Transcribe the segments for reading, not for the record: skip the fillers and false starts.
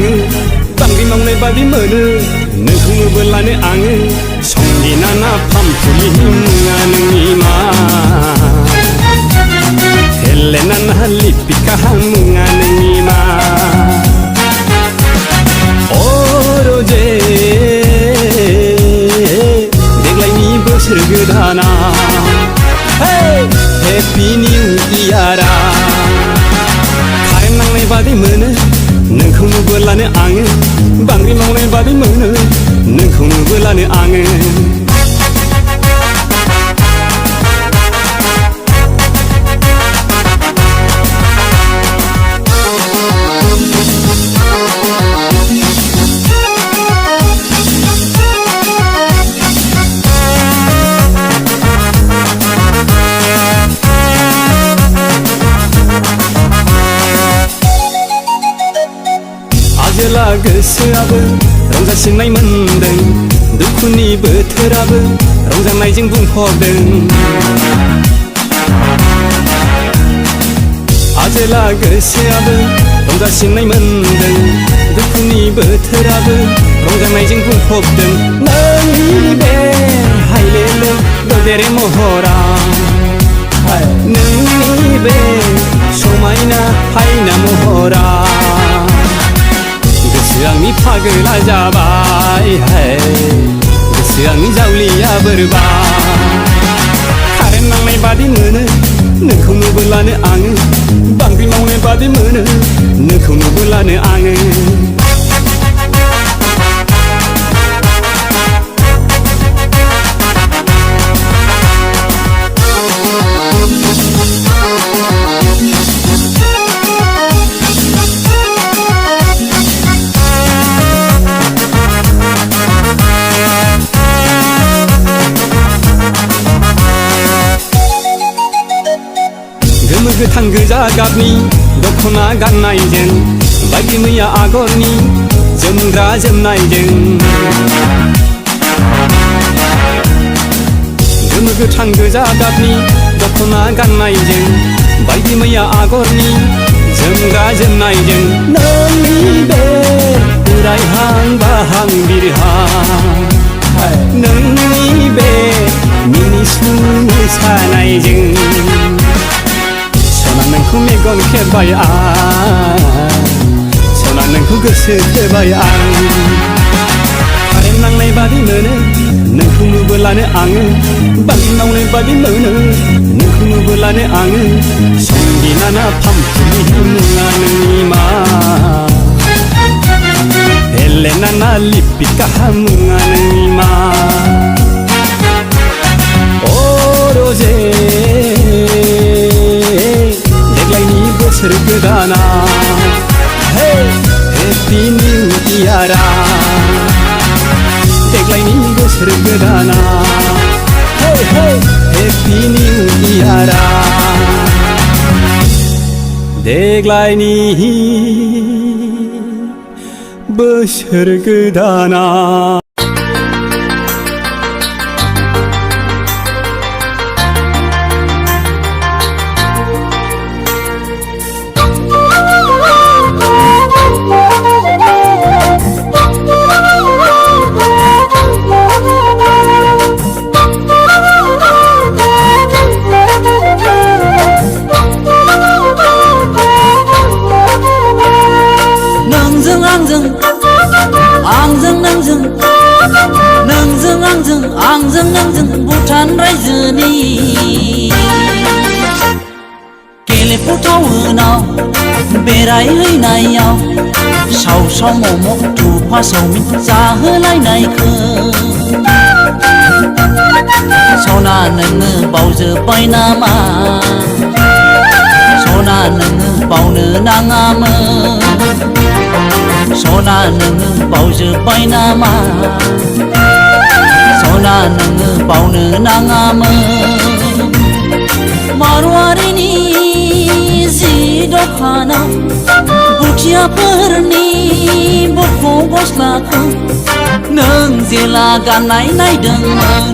आङो बांग्रि मावनाय बादि मोनो नोंखौनो बोलानो आङो संगिना ना फामफुलि मुङा नोंनि मा हेलेना ना लिपिका मुङा नोंनि मा अरजे देग्लायनि बोसोर गोदाना हेपि निउ इयारा कारेन्ट नांनाय बादि मोनो नोंखौनो बोलानो आङो बांग्रि मावनाय बादि मोनो नोंखौनो बोलानो आङो जेला गोसोआबो रंजासिननाय मोनदों दुखुनि बोथोराबो रंजानायजों बुंफबदों आजेला गोसोआबो रंजासिननाय मोनदों दुखुनि बोथोराबो रंजानायजों बुंफबदों नोंनि बे हायलेले गोदेरे महरा नोंनि बे समायना हायना महरा गोसो आंनि फागोला जाबाय गोसो आंनि जावलिया बोरबाय कारेन्ट नांनाय बादि मोनो नोंखौनो बोलानो आङो बांग्रि मावनाय बादि मोनो नोंखौनो बोलानो आङो गोथां गोजा गाबनि दख'ना गाननायजों बायदि मैया आगरनि जोमग्रा जोमनायजों गोमो गोथां गोजा गाबनि दख'ना गाननायजों बायदि मैया आगरनि जोमग्रा जोमनायजों नोंनि बे उरायहां बाहां बिरहां नोंनि बे मिनिस्लु मोसानायजों सना नोंखौ मेगन खेबबाय आं सना नोंखौ गोसो थोबाय आं कारेन्ट नांनाय बादि मोनो नोंखौनो बोलानो आङो बांग्रि मावनाय बादि मोनो नोंखौनो बोलानो आङो संगिना ना फामफुलि मुङा नोंनि मा हेलेना ना लिपिका मुङा नोंनि मा अरजे देग्लायनि बोसोर गोदाना हेपि निउ इयारा देग्लायनि बोसोर गोदाना हेपि निउ इयारा देग्लायनि बोसोर गोदाना आंजों नोंजों भुटान रायजोनि गेलेफु टाउनाव बेरायहैनायाव साव साव मम' थुफा चावमिन जाहोलायनायखौ सना नोङो बावजोब्बाय नामा सना नोङो बावनो नाङामोन सना नोङो बावजोब्बाय नामा सना नोङो बावनो नाङामोन मारवारिनि जि दखानाव बुथियाफोरनि बख' गस्लाखौ नों जेला गाननाय नायदोंमोन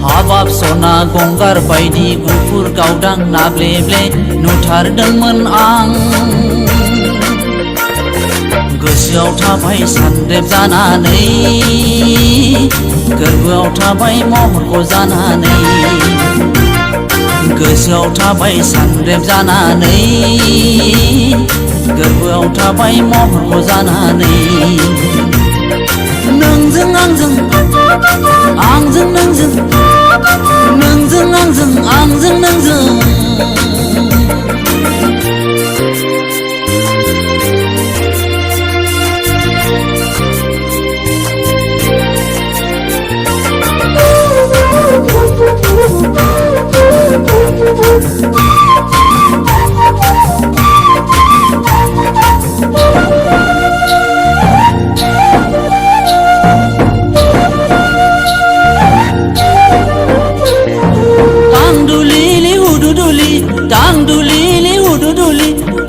हाबाब सना गंगार बायदि गुफुर गावदां नाब्लेब्ले नुथारदोंमोन आं गोसोआव थाबाय सानरेब जानानै गोरबोआव थाबाय महरखौ जानानै गोसोआव थाबाय सानरेब जानानै गोरबोआव थाबाय महरखौ जानानै नोंजों आंजों आंजों नोंजों नोंजों आंजों आंजों नोंजों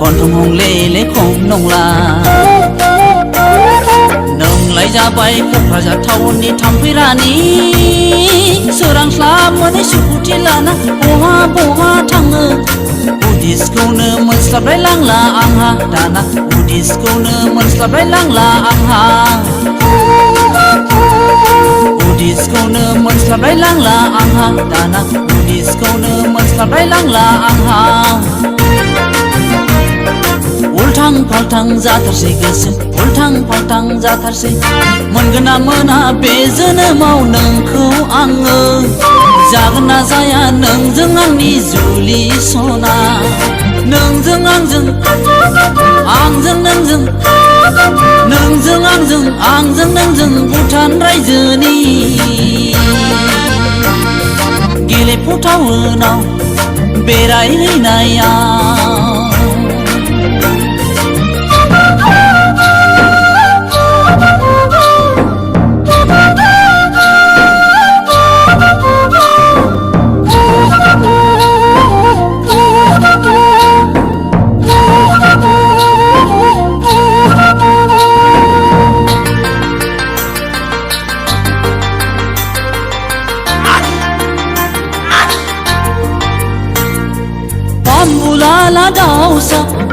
गन्थं हंलेले खम नंला नोंलाय जाबाय क'क्राझार टाउननि थाम्फै रानि सोरांस्लाब मोनै सुखुथि लाना बहा बहा थाङो उदिसखौनो मोनस्लाबलाय लांला आंहा दाना उदिसखौनो मोनस्लाबलाय लांला आंहा उदिसखौनो मोनस्लाबलाय लांला आंहा दाना उदिसखौनो मोनस्लाबलाय लांला आंहा उल्थां फाल्थां जाथारसै गोसो उल्थां फाल्थां जाथारसै मोनगोन ना मोना बे जोनोमाव नोंखौ आङो जागोन ना जाया नोंजों आंनि जुलि सना नोंजों आंजों आंजों नोंजों नोंजों आंजों आंजों नोंजों भुटान रायजोनि गेलेफु टाउनाव बेरायहैनायाव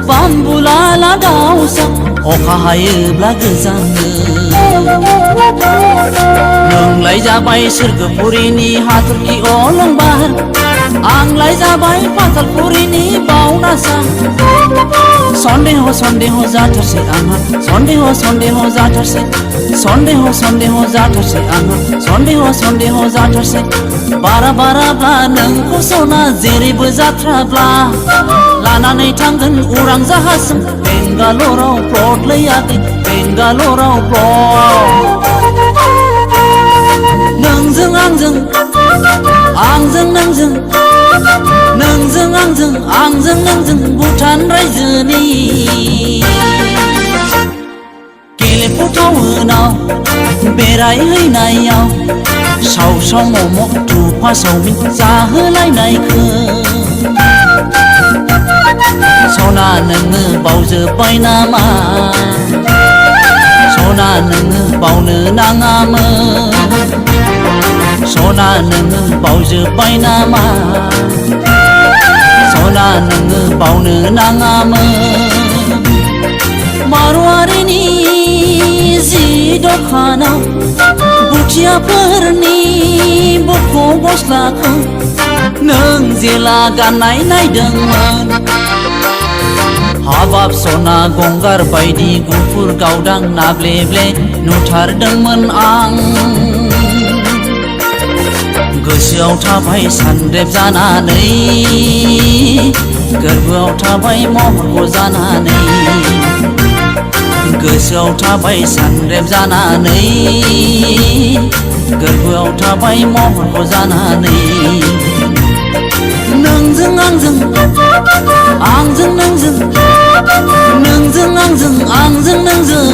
बाम्बुलाला दाउसा अखा हायोब्ला गोजाङो नोंलाय जाबाय सोरगोफुरिनि हाथरखि अलंबार आंलाय जाबाय पातालपुरिनि बावनासा सन्देह सन्देह जाथारसै आंहा सन्देह सन्देह जाथारसै सन्देह सन्देह जाथारसै आंहा सन्देह सन्देह जाथारसै बारा बाराब्ला नोंखौ सना जेरैबो जाथ्राब्ला लानानै थांगोन उरां जाहाजजों बेंगालराव प्लट लैयाखै बेंगालराव प्लट नोंजों आंजों आंजों नोंजों नोंजों आंजों आंजों नोंजों भुटान रायजोनि गेलेफु टाउनाव बेरायहैनायाव साव साव मम' थुफा चावमिन जाहोलायनायखौ सना नोङो बावजोब्बाय नामा सना नोङो बावनो नाङामोन सना नोङो बावजोब्बाय नामा सना नोङो बावनो नाङामोन मारवारिनि जि दखानाव बुथियाफोरनि बख' गस्लाखौ नों जेला गाननाय नायदोंमोन हाबाब सना गंगार बायदि गुफुर गावदां नाब्लेब्ले नुथारदोंमोन आं गोसोआव थाबाय सानरेब जानानै गोरबोआव थाबाय महरखौ जानानै गोसोआव थाबाय सानरेब जानानै गोरबोआव थाबाय महरखौ जानानै नोंजों आंजों आंजों नोंजों नोंजों आंजों आंजों नोंजों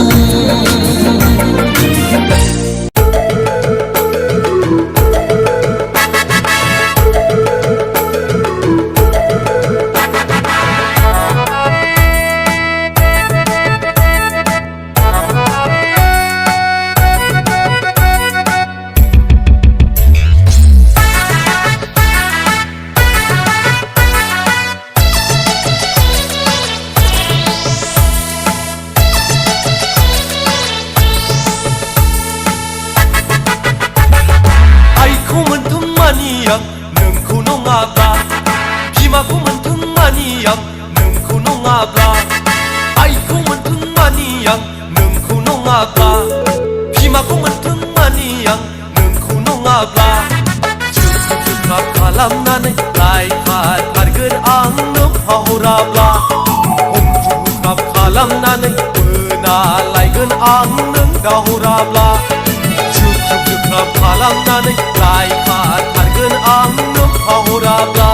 मानियां नोंखौ नङाब्ला बिमाखौ मोनथों मानियां नोंखौ नङाब्ला जुख्राब खालामनानै लायखाथारगोन आं नों फाहराब्ला हमख्रुख्राब खालामनानै बोना लायगोन आं नों दाहराब्ला जुख्राब खालामनानै लायखाथारगोन आं नों फाहराब्ला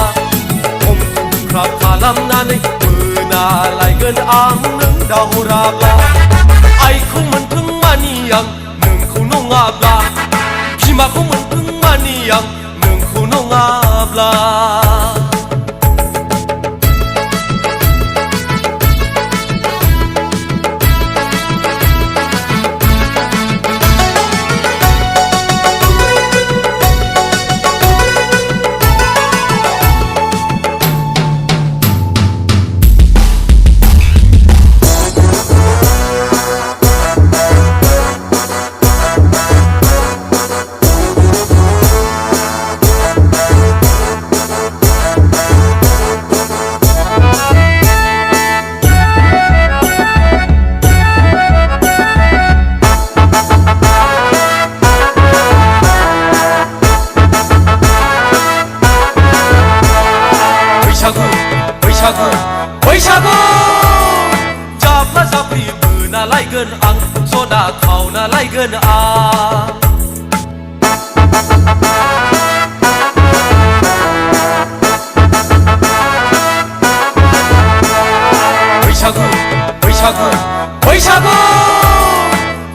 हमख्रुख्राब खालामनानै बोना लायगोन आं नों दाहराब्ला आइखौ मोनथों मानियां नोंखौ नङाब्ला बिमाखौ मोनथों मानियां नोंखौ नङाब्ला बैसागु जाब्ला जाब्रि बोना लायगोन आं सना खावना लायगोन आं बैसागु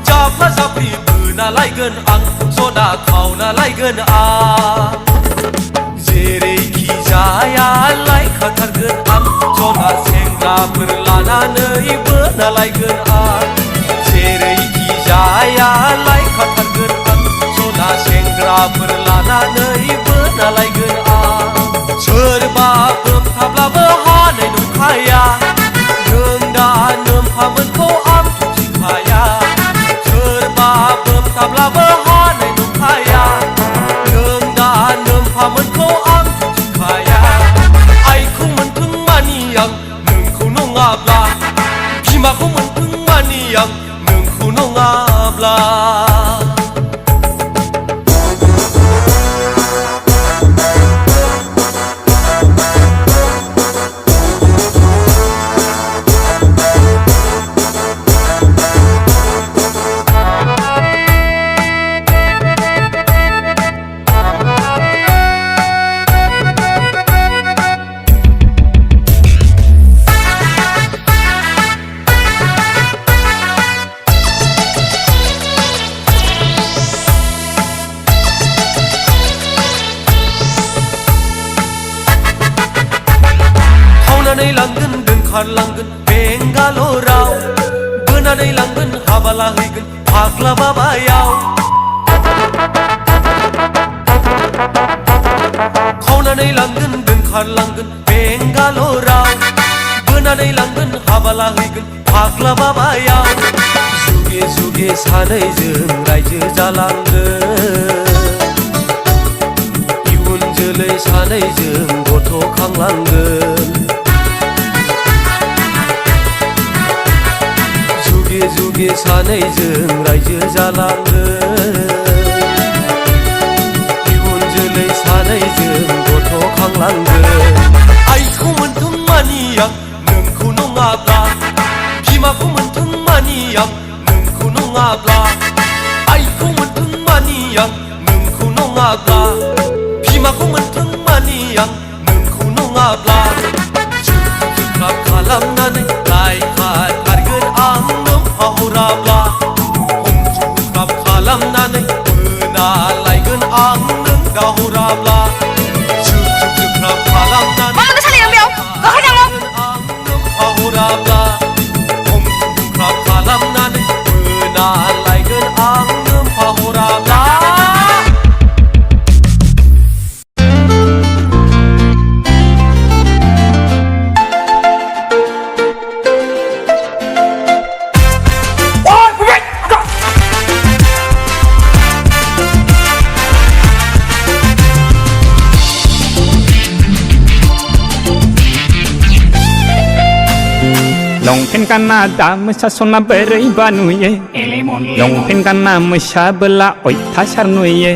जाब्ला जाब्रि बोना लायगोन आं सना खावना लायगोन आं जेरैखि जाया लायखाथारगोन आं सना सेंग्राफोर लानानै बोना लायगोन आं जेरैखि जाया लायखाथारगोन आं सना सेंग्राफोर लानानै बोना लायगोन आं सोरबा बोबथाब्लाबो हानाय नंखाया नों दा नोमफामोनखौ आं मिथिखाया सोरबा बोबथाब्लाबो हानाय नंखाया नों दा नोमफामोनखौ आं मिथिखाया आइखौ मोनथों मानियां नोंखौ नङाब्ला बिमाखौ मोनथों मानियां नोंखौ नङाब्ला बोनानै लांगोन दोनखारलांगोन बेंगालराव बोनानै लांगोन हाबा लाहैगोन फाग्ला बाबायाव खावनानै लांगोन दोनखारलांगोन बेंगालराव बोनानै लांगोन हाबा लाहैगोन फाग्ला बाबायाव जुगे जुगे सानैजों रायजो जालांगोन इयुन जोलै सानैजों गथ' खांलांगोन जुगे सानैजों रायजो जालांगोन इयुन जोलै सानैजों गथ' खांलांगोन आइखौ मोनथों मानियां नोंखौ नङाब्ला बिमाखौ मोनथों मानियां नोंखौ नङाब्ला आइखौ मोनथों मानियां नोंखौ नङाब्ला बिमाखौ मोनथों मानियां नोंखौ नङाब्ला जुख्राब खालामनानै लायखाथारगोन आं नों फाहराब्ला हमख्रुख्राब खालामनानै बोना लायगोन आं नों दाहराब्ला जुख्राब खालामनानै आं नों फाहराब्ला हमख्रुख्राब खालामनानै बोना लायगोन आं नों फाहराब्लाลงเพ longpen kana da masa sona berai banuye longpen kana masa bela oi thasar nuye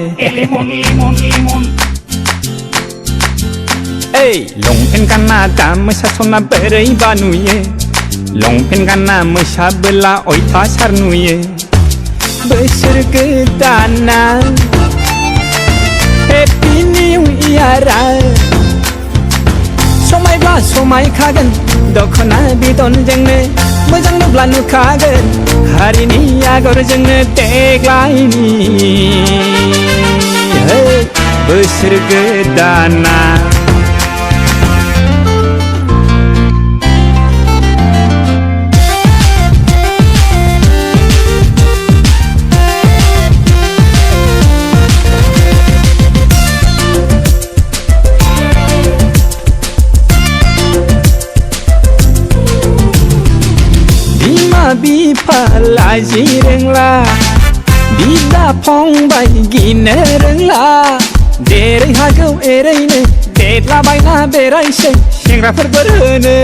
Hey, longpen kana da masa sona berai banuye longpen kana masa bela oi thasar nuye Besar kedana Happy New Year Somai bla somai kagan Dokona bidon jengne Mojang nubla nukagan Hari ni agor jengne Deglai ni Besar kedana Bipa laji rengla Bida pongbai gine rengla Derai hagau ereine Dedla baina berai se Sengrafar berhene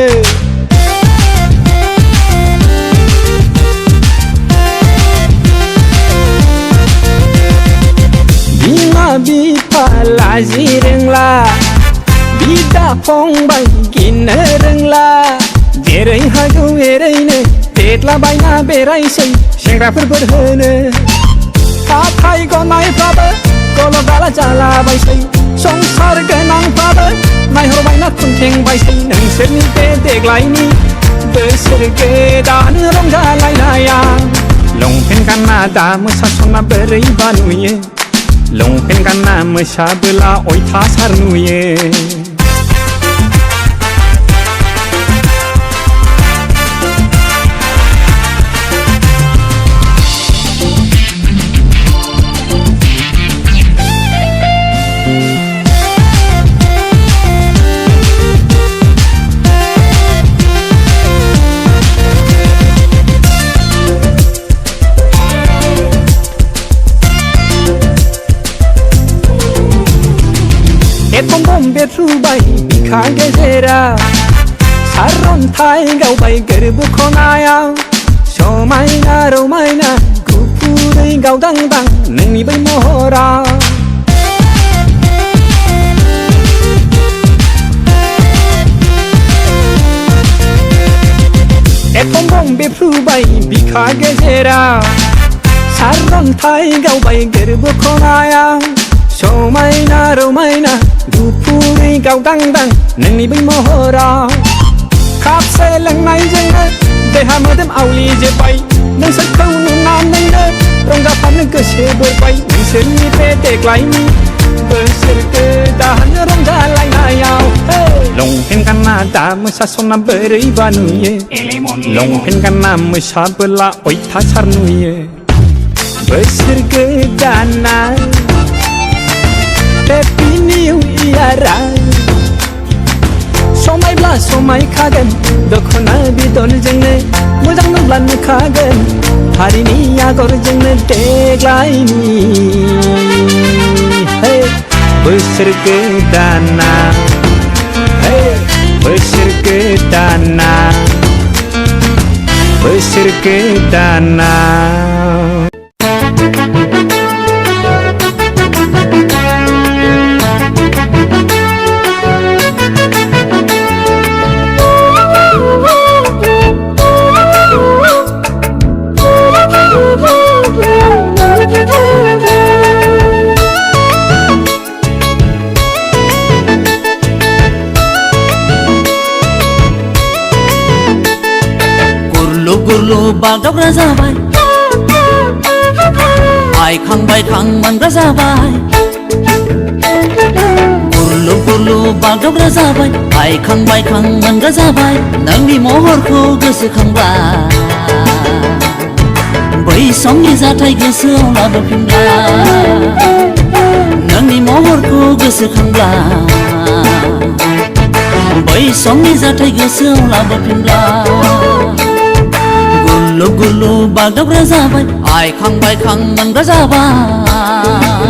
Bima bipa laji rengla Bida pongbai gine rengla Derai hagau ereine Dedla baina berai sei Sengrafar berhene Kathai gonaiफ्राबो Golo gala jala baisai Songsar गोनांफ्राबो Naihorबायना खुन्थें बायसै नोंसोरनि बे देग्लायनि बोसोर गोदान रंजालायनाया लंपेन्ट गानना दा मोसासना बोरैबा नुयो लंपेन्ट गानना मोसाबोला अयथासार नुयो बेथुबाय बिखा गेजेराव सारन्थाय गावबाय गोरबो खनायाव समायना रमायना गुफुरै गावदांदां नोंनि बै महराव एखम बेफ्रुबाय बिखा गेजेराव सारन्थाय गावबाय गोरबो खनायाव समायना रमायना गुफुरै गावदांदां नोंनि बै महराव खापसे लोंनायजोंनो देहा मोदोम आवलिजोब्बाय नोंसोरखौ नुनानैनो रंजाफानो गोसो बोबाय नोंसोरनि बे देग्लायनि बोसोर गोदान रंजालायनायाव लंपेन्ट गानना दा मोसासना बोरैबा नुयो लंपेन्ट गानना मोसाबोला अयथासार नुयो बोसोर गोदाना Happy New Year समायब्ला समायखागोन दखना बिदनजोंनो मोजां नुब्ला नुखागोन हारिनि आगरजोंनो देग्लायनि बोसोर गोदाना बोसोर गोदाना बोसोर गोदाना गुरलु बागदावग्रा जाबाय आइखांबाय खांमानग्रा जाबाय गुरलु बागदावग्रा जाबाय आइखांबाय खांमानग्रा जाबाय नोंनि महरखौ गोसोखांब्ला बै समनि जाथाय गोसोआव लाबोफिनब्ला नोंनि महरखौ गोसोखांब्ला बै समनि जाथाय गोसोआव लाबोफिनब्ला गुरलु बागदावग्रा जाबाय आइखांबाय खांमानग्रा जाबाय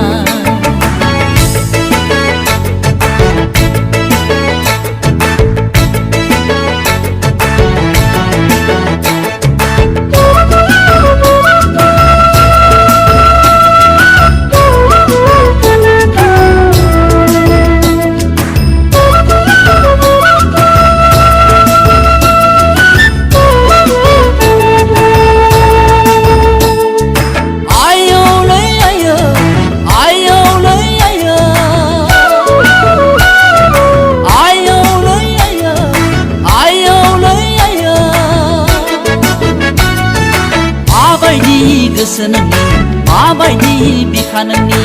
माबायदि गोसो नोंनि माबायदि बिखा नोंनि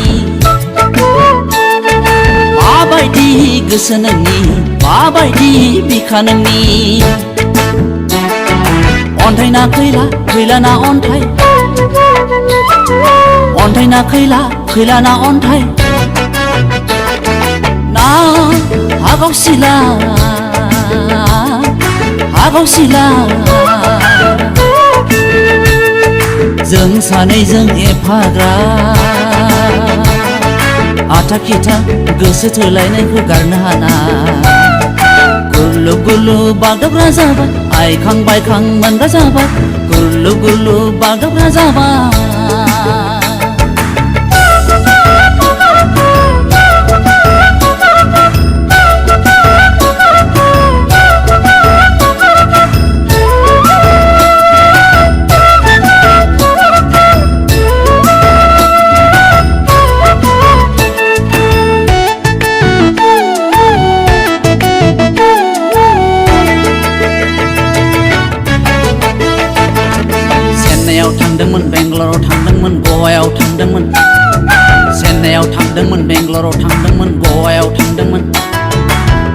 माबायदि गोसो नोंनि माबायदि बिखा नोंनि अन्थाइ ना खैला खैला ना अन्थाइ अन्थाइ ना खैला खैला ना अन्थाइ ना हागाव सिला हागाव सिला जों सानैजों एफाग्राब आथा खिथा गोसो थोलायनायखौ गारनो हाना गुलु गुलु बागदावग्रा जाबाय आइखां बायखां मोनग्रा जाबाय गुलु गुलु बागदावग्रा जाबाय थांदोंमोन बेंगलराव थांदोंमोन गवायाव थांदोंमोन चेन्नाइयाव थांदोंमोन बेंगलराव थांदोंमन गवायाव थांदोंमोन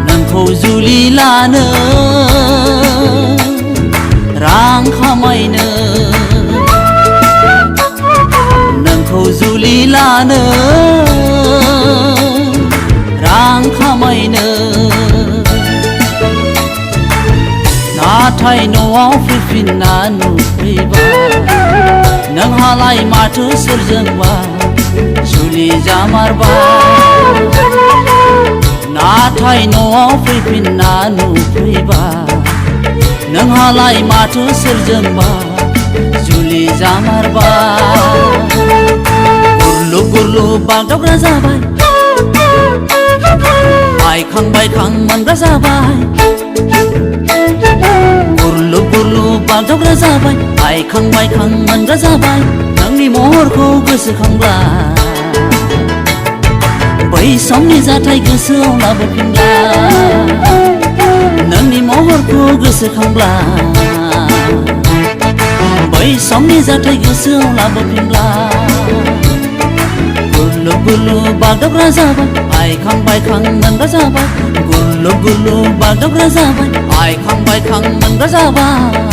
नोंखौ जुलि लानो रां खामायनो नोंखौ जुलि लानो रां खामायनो नाथाय न'आव फैफिनना नुफैबा नोंहालाय माथो सोरजोंबा जुलि जामारबाय नाथाय न'आव फैफिनना नुफैबा नोंहालाय माथो सोरजोंबा जुलि जामारबाय गुरलु गुरलु बागदावग्रा जाबाय आइखां बायखां मोनग्रा जाबाय गुरलु गुरलु बागदावग्रा जाबाय आइखां बायखां मोनग्रा जाबाय नोंनि महरखौ गोसोखांब्ला बै समनि जाथाय गोसोआव लाबोफिनब्ला नोंनि महरखौ गोसोखांब्ला बै समनि जाथाय गोसोआव लाबोफिनब्ला गुलु गुलु बागदावग्रा जाबाय आइखां बायखां मोनग्रा जाबाय गुलु गुलु बागदावग्रा जाबाय आइखां बायखां मोनग्रा जाबाय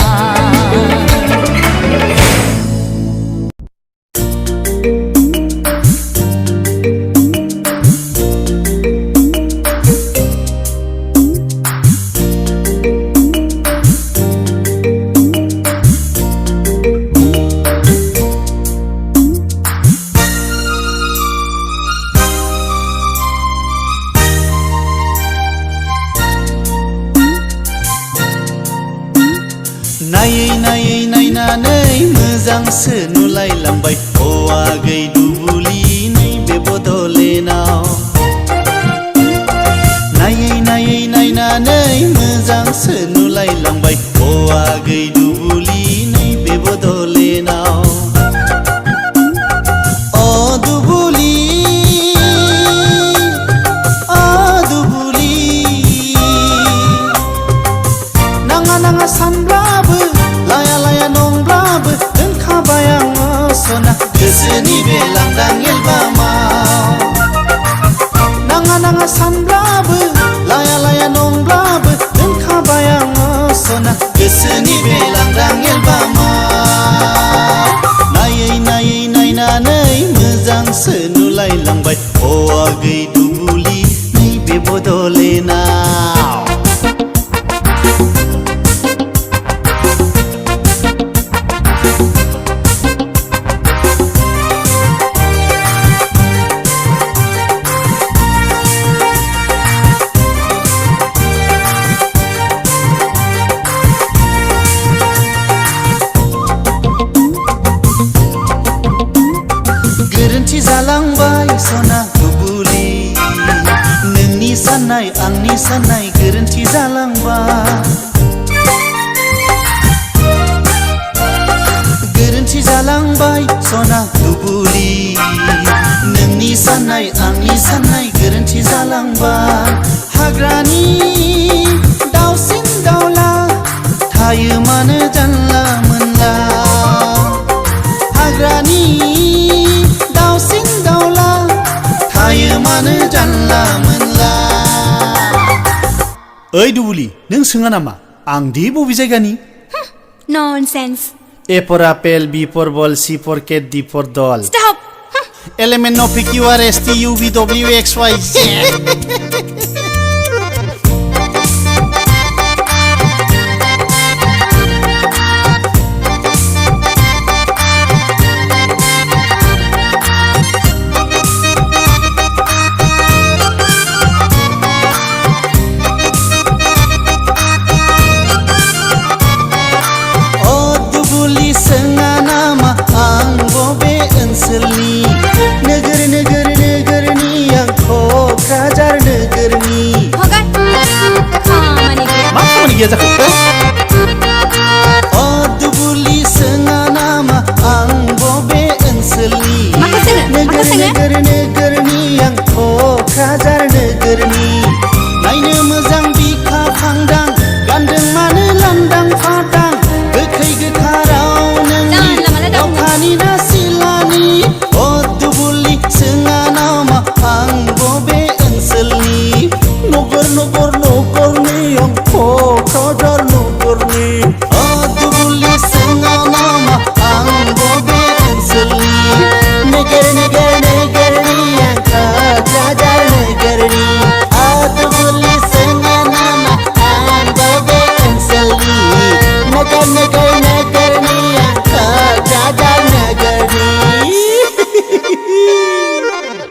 नायै नायै नायनानै मोजांसो नुलायलांबाय आगै दुबुलि नैबे बड'लेण्डआव नायै नायै नायनानै मोजांसो नुलायलांबाय आगै दुबुलि नैबे बड'लेण्डआव नाङा सानब्लाबो लाया लाया नंब्लाबो दोनखाबाय आङो सना गोसोनि बे लांदां एलबामाव नाङा नाङा सानब्लाबो लाया लाया नंब्लाबो दोनखाबाय आङो सना गोसोनि बे लांदां एलबामाव नायै नायै नायनानै मोजांसो नुलायलांबाय आगै दुबुलि नैबे बड'लेण्डआव गोरोन्थि जालांबाय सना दुबुलि नोंनि साननाय आंनि साननाय गोरोन्थि जालांबाय गोरोन्थि जालांबाय सना दुबुलि नोंनि साननाय आंनि साननाय गोरोन्थि जालांबाय हाग्रानि दाउसिन दाउला थायो मानो जानला मोनला मानो जानला मोनला ओइ दुबुलि नों सोङा नामा आं दि बबे जायगानि Nonsense. A for apple, B for ball, C for cat, D for doll. Stop. Element of PQRSTUVWXYZ. नोगोर नोगोर नोगोरनि आं क'क्राझार नोगोरनि Forgot. Comedy. मा खामानि गैया जाखो अ दुबुलि सोङा नामा आं बबे ओनसोलनि माखौ सोङो? माखौ नोगोर सोङो? नोगोर नोगोरनि आं क'क्राझार नोगोरनि नायनो मोजां बिखा फांदां गानदों मानो लांदां फादां गोखै गोथाराव नोंनि दावखानि ना सिलानि अ दुबुलि सोङा नामा आं बबे ओनसोलनि नगर नगर नगरनि आं क'क्राझार नगरनि अ दुबुलि सोङा नामा आं बबे ओनसोलनि नोगोर नोगोर नोगोरनि आं क'क्राझार नोगोरनि अ दुबुलि सोङा नामा आं बबे ओनसोलनि नोगोर नोगोर नोगोरनि आं क'क्राझार नोगोरनि